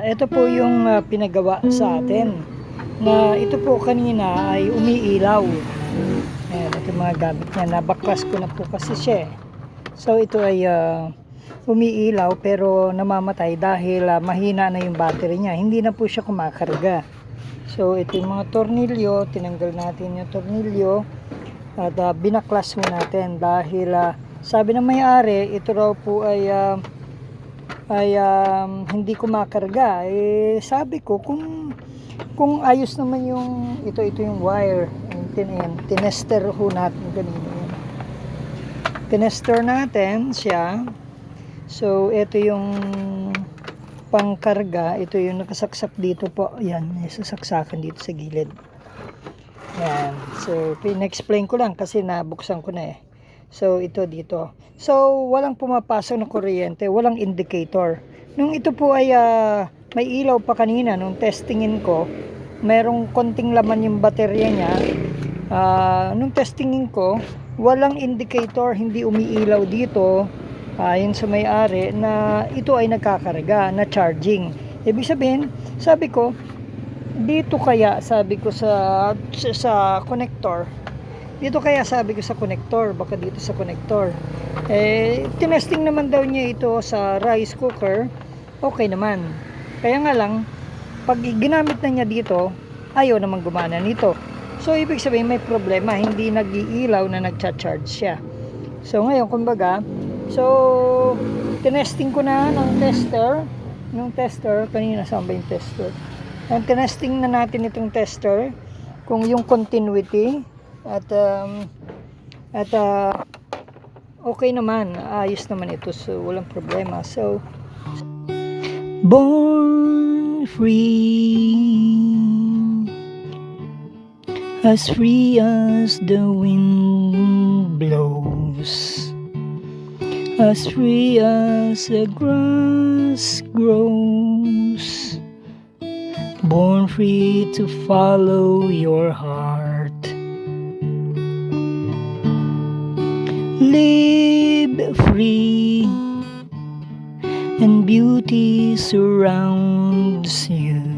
Ito po yung pinagawa sa atin na ito po kanina ay umiilaw. Ayan, ito yung mga gamit niya. Nabaklas ko na po kasi siya. So ito ay umiilaw pero namamatay dahil mahina na yung battery niya. Hindi na po siya kumakarga. So ito yung mga tornilyo. Tinanggal natin yung tornilyo at binaklas mo natin dahil sabi ng may-ari ito raw po ay hindi ko makarga. Sabi ko kung ayos naman yung ito yung wire, tinester ho natin kanina, tinester natin siya. So ito yung pangkarga, ito yung nakasaksak dito po, yan, sasaksakan dito sa gilid. Yan, so pina-explain ko lang kasi nabuksan ko na So ito dito. So walang pumapasok na kuryente, walang indicator. Nung ito po ay may ilaw pa kanina nung testingin ko, merong konting laman yung baterya niya. Nung testingin ko, walang indicator, hindi umiilaw dito. Yun sa may-ari na ito ay nagkakarga, na charging. Ibig sabihin, sabi ko, dito kaya sabi ko sa connector. Dito kaya sabi ko sa connector, baka dito sa connector. Tinesting naman daw niya ito sa rice cooker, okay naman. Kaya nga lang, pag ginamit na niya dito, ayaw naman gumana nito. So, ibig sabihin may problema, hindi nag-iilaw na nagcha-charge siya. So, ngayon, kumbaga, tinesting ko na ng tester, kanina saan ba yung tester? Tinesting na natin itong tester, kung yung continuity, at okay naman, ayos naman ito, so walang problema. So born free as the wind blows, as free as the grass grows, born free to follow your heart. Live free and beauty surrounds you.